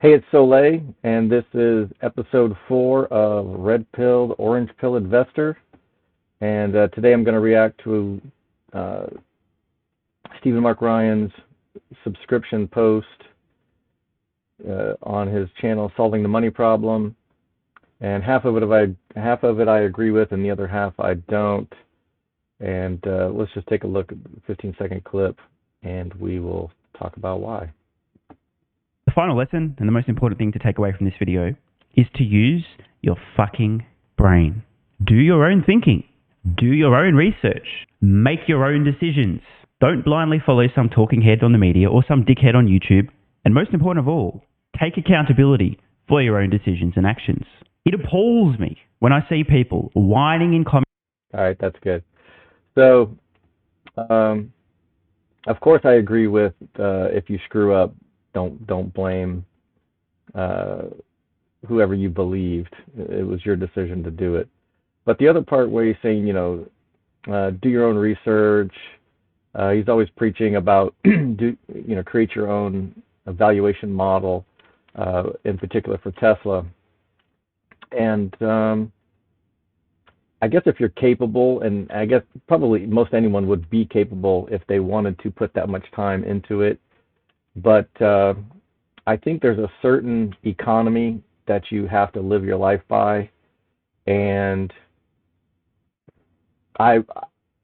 Hey, it's Soleil, and this is episode 4 of Red Pill, Orange Pill Investor. And today I'm going to react to uh, Stephen Mark Ryan's subscription post on his channel, Solving the Money Problem. And half of it I agree with, and the other half I don't. And let's just take a look at the 15-second clip, and we will talk about why. The final lesson and the most important thing to take away from this video is to use your fucking brain. Do your own thinking. Do your own research. Make your own decisions. Don't blindly follow some talking head on the media or some dickhead on YouTube. And most important of all, take accountability for your own decisions and actions. It appalls me when I see people whining in comments. All right, that's good. So, of course, I agree with if you screw up, don't blame whoever you believed. It was your decision to do it. But the other part where he's saying, do your own research. He's always preaching about create your own evaluation model, in particular for Tesla. And I guess if you're capable, and I guess probably most anyone would be capable if they wanted to put that much time into it. But I think there's a certain economy that you have to live your life by, and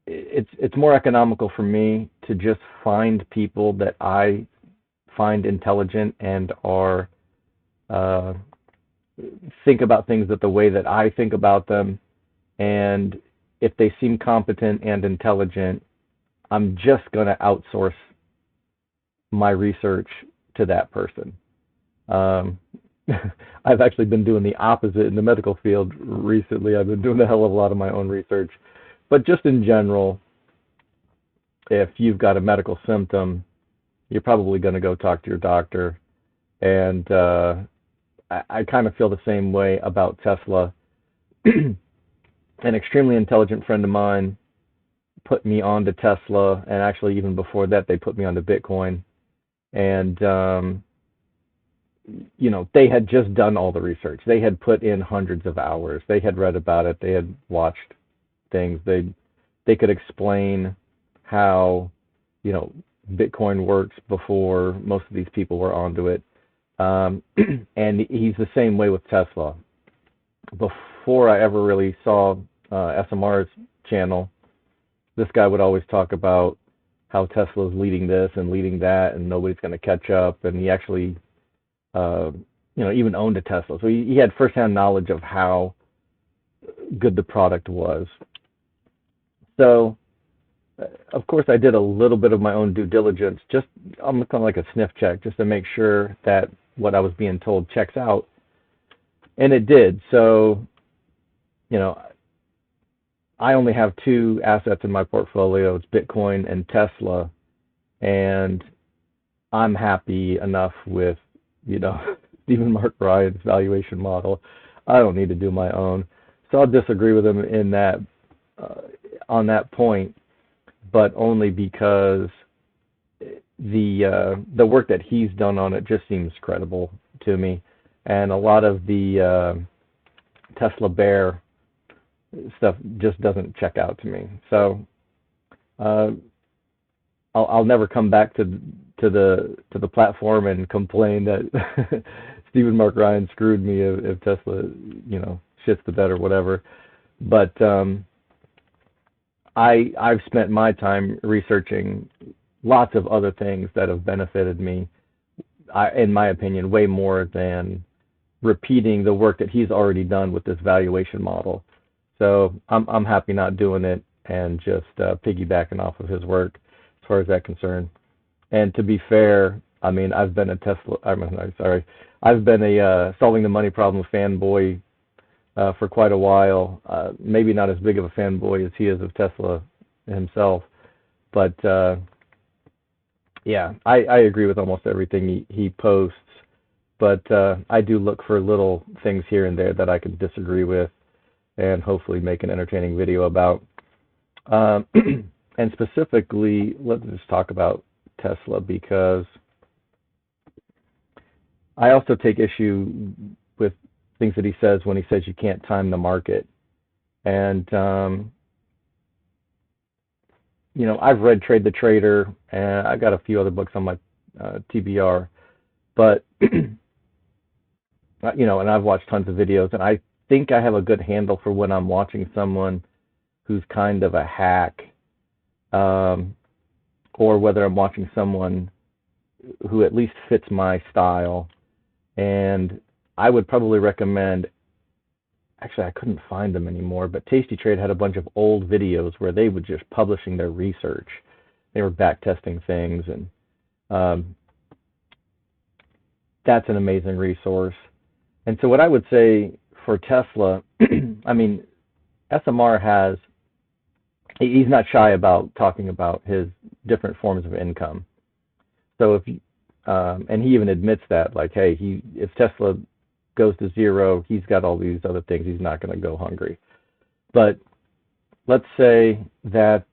it's more economical for me to just find people that I find intelligent and are think about things the way that I think about them. And if they seem competent and intelligent, I'm just going to outsource my research to that person. I've actually been doing the opposite in the medical field recently. I've been doing a hell of a lot of my own research. But just in general, if you've got a medical symptom, you're probably going to go talk to your doctor. And I kind of feel the same way about Tesla. An extremely intelligent friend of mine put me onto Tesla, and actually even before that, they put me onto Bitcoin. And they had just done all the research. They had put in hundreds of hours. They had read about it. They had watched things. They could explain how Bitcoin works before most of these people were onto it. And he's the same way with Tesla. Before I ever really saw SMR's channel, this guy would always talk about how Tesla's leading this and leading that, and nobody's going to catch up. And he actually, even owned a Tesla, so he had firsthand knowledge of how good the product was. So, of course, I did a little bit of my own due diligence, just almost kind of like a sniff check, just to make sure that what I was being told checks out, and it did. So, I only have two assets in my portfolio. It's Bitcoin and Tesla, and I'm happy enough with, Stephen Mark Ryan's valuation model. I don't need to do my own. So I'll disagree with him in that, on that point, but only because the work that he's done on it just seems credible to me, and a lot of the Tesla bear stuff just doesn't check out to me. So I'll never come back to the platform and complain that Stephen Mark Ryan screwed me if Tesla shits the bed or whatever. But I've spent my time researching lots of other things that have benefited me, in my opinion, way more than repeating the work that he's already done with this valuation model. So I'm happy not doing it and just piggybacking off of his work as far as that's concerned. And to be fair, I've been a I've been a Solving the Money Problem fanboy for quite a while. Maybe not as big of a fanboy as he is of Tesla himself, but yeah, I agree with almost everything he posts. But I do look for little things here and there that I can disagree with, and hopefully make an entertaining video about. And specifically, let's just talk about Tesla, because I also take issue with things that he says when he says you can't time the market. And I've read Trade the Trader, and I've got a few other books on my TBR, but and I've watched tons of videos, and I think I have a good handle for when I'm watching someone who's kind of a hack, or whether I'm watching someone who at least fits my style. And I would probably recommend, actually I couldn't find them anymore, but Tasty Trade had a bunch of old videos where they were just publishing their research. They were back testing things, and that's an amazing resource. And so what I would say for Tesla, I mean, SMR he's not shy about talking about his different forms of income. So and he even admits that, like, hey, if Tesla goes to zero, he's got all these other things. He's not going to go hungry. But let's say that,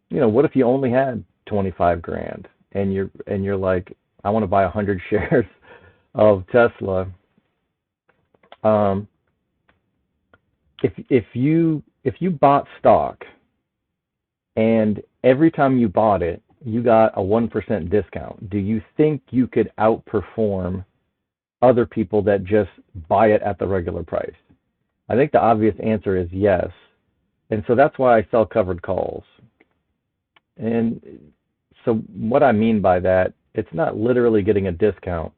what if you only had 25 grand and you're like, I want to buy 100 shares of Tesla. If you bought stock and every time you bought it, you got a 1% discount, do you think you could outperform other people that just buy it at the regular price? I think the obvious answer is yes. And so that's why I sell covered calls. And so what I mean by that, it's not literally getting a discount,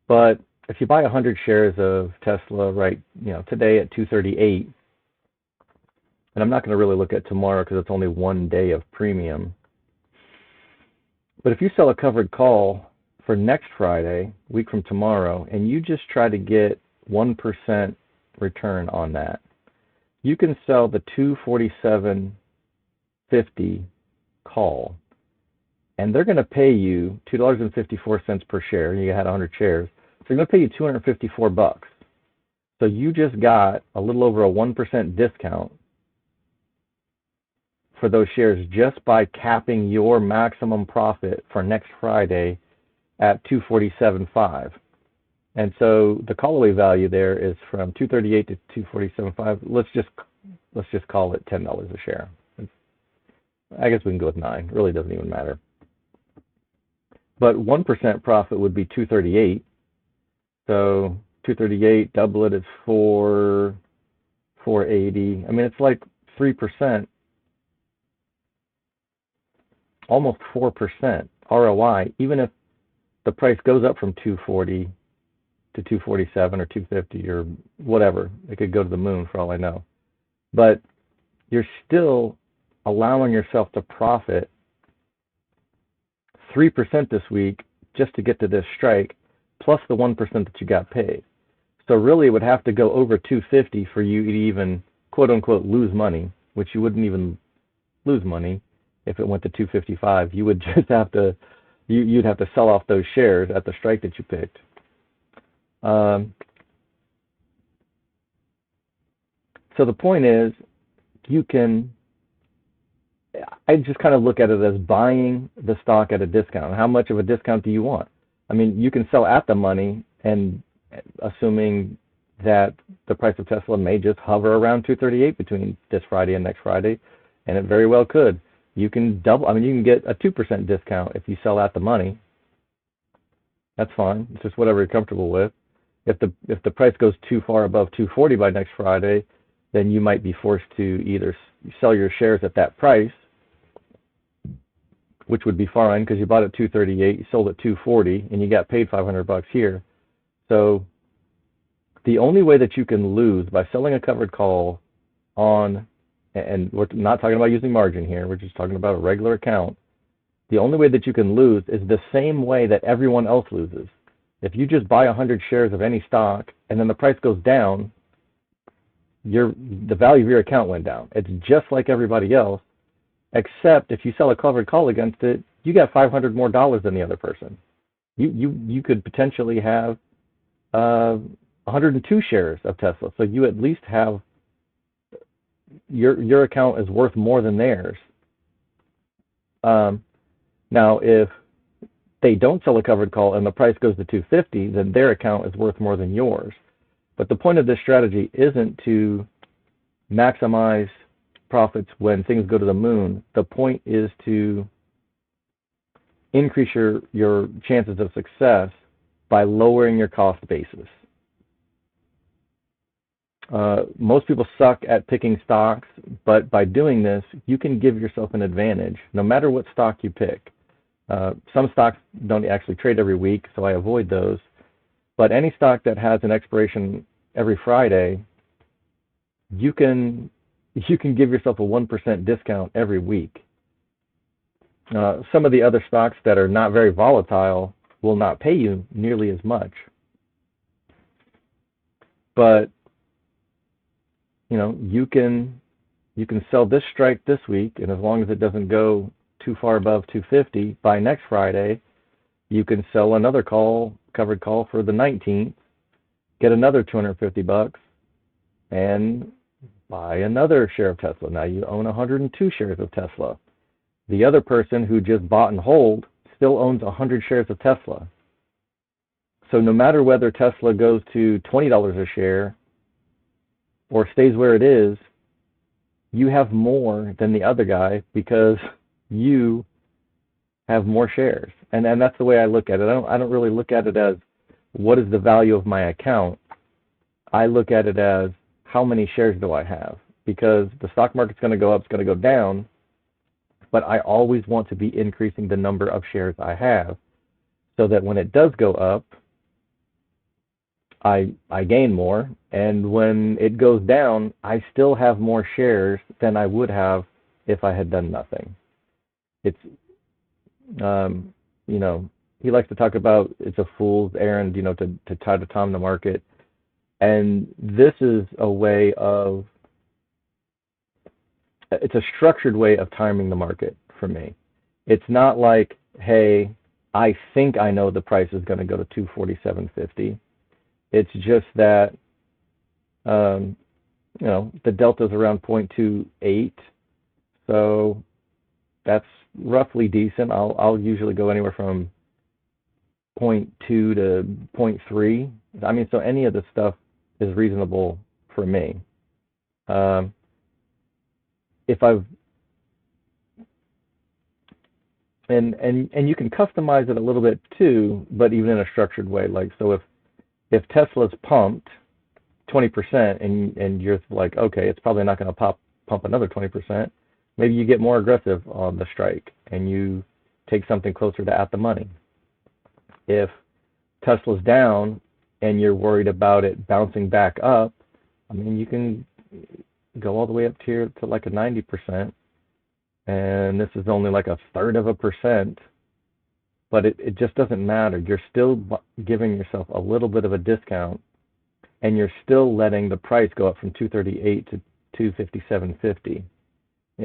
but if you buy 100 shares of Tesla today at 238, and I'm not going to really look at tomorrow because it's only one day of premium, but if you sell a covered call for next Friday, week from tomorrow, and you just try to get 1% return on that, you can sell the 247.50 call, and they're going to pay you $2.54 per share. You had 100 shares, so they're going to pay you $254. So you just got a little over a 1% discount for those shares just by capping your maximum profit for next Friday at 247.5. And so the call-away value there is from 238 to 247.5. Let's just call it $10 a share. I guess we can go with 9. It really doesn't even matter. But 1% profit would be 238. So 238, double it is 480. I mean, it's like 3%, almost 4% ROI, even if the price goes up from 240 to 247 or 250 or whatever. It could go to the moon for all I know. But you're still allowing yourself to profit 3% this week just to get to this strike, plus the 1% that you got paid. So really it would have to go over 250 for you to even, quote unquote, lose money, which you wouldn't even lose money if it went to 255. You would just have to, you'd have to sell off those shares at the strike that you picked. So the point is, I just kind of look at it as buying the stock at a discount. How much of a discount do you want? I mean, you can sell at the money, and assuming that the price of Tesla may just hover around 238 between this Friday and next Friday, and it very well could. You can you can get a 2% discount if you sell at the money. That's fine. It's just whatever you're comfortable with. If the price goes too far above 240 by next Friday, then you might be forced to either sell your shares at that price, which would be fine because you bought at 238, you sold at 240, and you got paid $500 here. So the only way that you can lose by selling a covered call on, and we're not talking about using margin here, we're just talking about a regular account. The only way that you can lose is the same way that everyone else loses. If you just buy 100 shares of any stock and then the price goes down, the value of your account went down. It's just like everybody else, except if you sell a covered call against it, you got $500 more than the other person. You could potentially have 102 shares of Tesla, so you at least have your account is worth more than theirs. Now, if they don't sell a covered call and the price goes to 250, then their account is worth more than yours. But the point of this strategy isn't to maximize profits when things go to the moon. The point is to increase your chances of success by lowering your cost basis. Most people suck at picking stocks, but by doing this, you can give yourself an advantage no matter what stock you pick. Some stocks don't actually trade every week, so I avoid those. But any stock that has an expiration every Friday, you can give yourself a 1% discount every week. Some of the other stocks that are not very volatile will not pay you nearly as much. But you can sell this strike this week, and as long as it doesn't go too far above 250 by next Friday, you can sell another covered call for the 19th, get another $250, and buy another share of Tesla. Now you own 102 shares of Tesla. The other person who just bought and hold still owns 100 shares of Tesla. So no matter whether Tesla goes to $20 a share or stays where it is, you have more than the other guy because you have more shares. And that's the way I look at it. I don't really look at it as what is the value of my account. I look at it as how many shares do I have? Because the stock market's going to go up, it's going to go down, but I always want to be increasing the number of shares I have so that when it does go up, I gain more, and when it goes down, I still have more shares than I would have if I had done nothing. It's, he likes to talk about it's a fool's errand, to try to time the market. And this is it's a structured way of timing the market for me. It's not like, hey, I think I know the price is going to go to 247.50. It's just that, the delta is around 0.28. So that's roughly decent. I'll usually go anywhere from 0.2 to 0.3. I mean, so any of this stuff is reasonable for me. If I've and you can customize it a little bit too, but even in a structured way. Like, so if Tesla's pumped 20% and you're like, okay, it's probably not going to pump another 20%, maybe you get more aggressive on the strike and you take something closer to at the money. If Tesla's down and you're worried about it bouncing back up, I mean, you can go all the way up here to like a 90%, and this is only like 1/3%, but it just doesn't matter. You're still giving yourself a little bit of a discount, and you're still letting the price go up from 238 to 257.50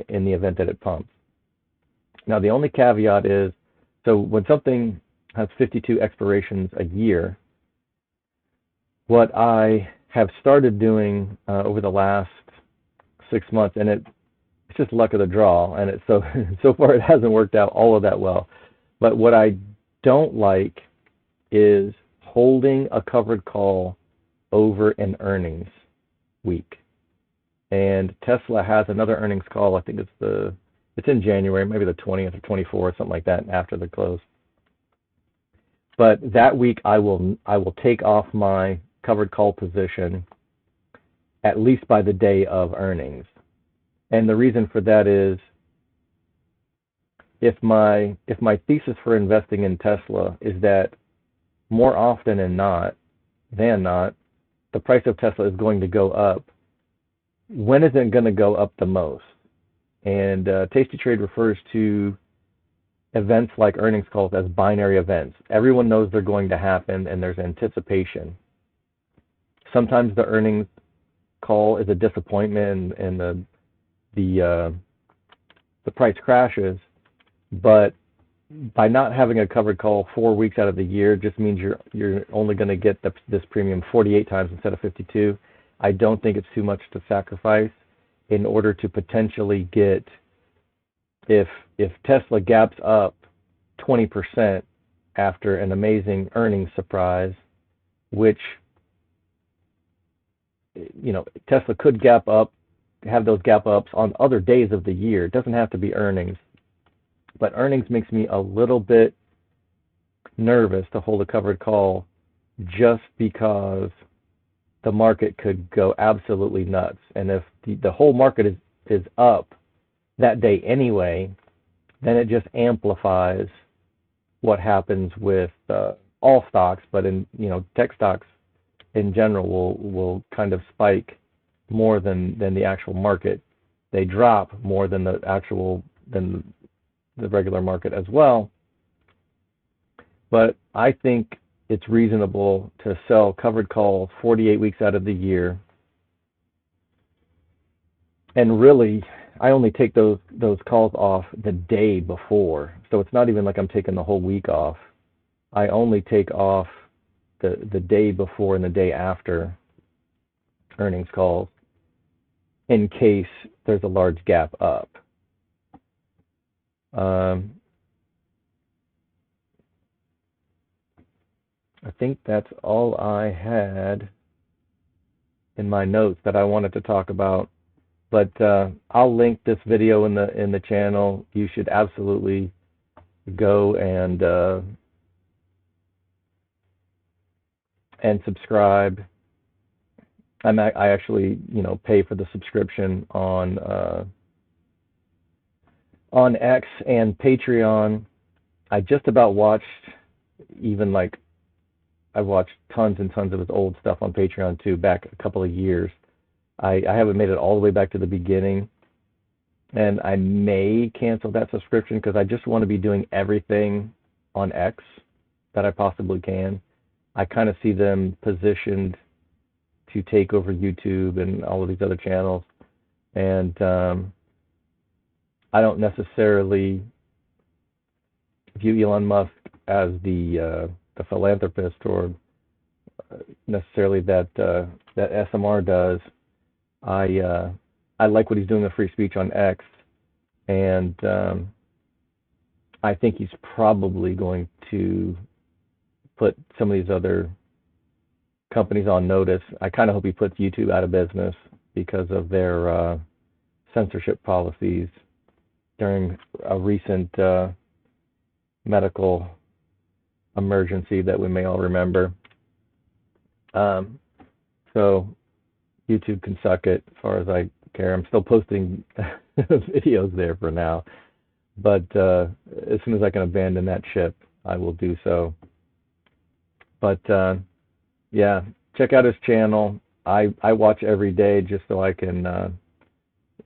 in the event that it pumps. Now, the only caveat is, so when something has 52 expirations a year, what I have started doing over the last 6 months, and it's just luck of the draw, and so far it hasn't worked out all of that well. But what I don't like is holding a covered call over an earnings week. And Tesla has another earnings call. I think it's in January, maybe the 20th or 24th, something like that, after the close. But that week I will take off my covered call position at least by the day of earnings. And the reason for that is if my thesis for investing in Tesla is that more often than not, the price of Tesla is going to go up, when is it going to go up the most? And Tasty Trade refers to events like earnings calls as binary events. Everyone knows they're going to happen, and there's anticipation. Sometimes the earnings call is a disappointment, and the price crashes. But by not having a covered call 4 weeks out of the year just means you're only going to get this premium 48 times instead of 52. I don't think it's too much to sacrifice in order to potentially get, if Tesla gaps up 20% after an amazing earnings surprise, which, Tesla could gap up, have those gap ups on other days of the year. It doesn't have to be earnings. But earnings makes me a little bit nervous to hold a covered call just because the market could go absolutely nuts. And if the whole market is up that day anyway, then it just amplifies what happens with all stocks, but in tech stocks in general will kind of spike more than the actual market. They drop more than the regular market as well. But I think it's reasonable to sell covered calls 48 weeks out of the year. And really, I only take those calls off the day before. So it's not even like I'm taking the whole week off. I only take off the day before and the day after earnings calls in case there's a large gap up. I think that's all I had in my notes that I wanted to talk about. But I'll link this video in the channel. You should absolutely go and subscribe. I actually pay for the subscription on X and Patreon. I just about watched I've watched tons and tons of his old stuff on Patreon too, back a couple of years. I haven't made it all the way back to the beginning, and I may cancel that subscription because I just want to be doing everything on X that I possibly can. I kind of see them positioned to take over YouTube and all of these other channels, and I don't necessarily view Elon Musk as the philanthropist or necessarily that SMR does. I like what he's doing with free speech on X, and I think he's probably going to put some of these other companies on notice. I kind of hope he puts YouTube out of business because of their censorship policies during a recent medical emergency that we may all remember. So YouTube can suck it as far as I care. I'm still posting videos there for now, but as soon as I can abandon that ship, I will do so. But yeah, check out his channel. I watch every day just so I can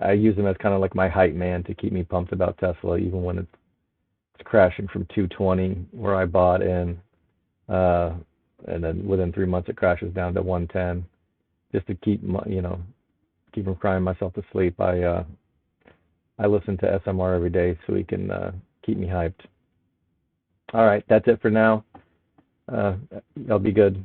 I use him as kind of like my hype man to keep me pumped about Tesla, even when it's crashing from 220 where I bought in, and then within 3 months it crashes down to 110, just to keep keep from crying myself to sleep. I listen to SMR every day so he can keep me hyped. All right, that's it for now. Y'all be good.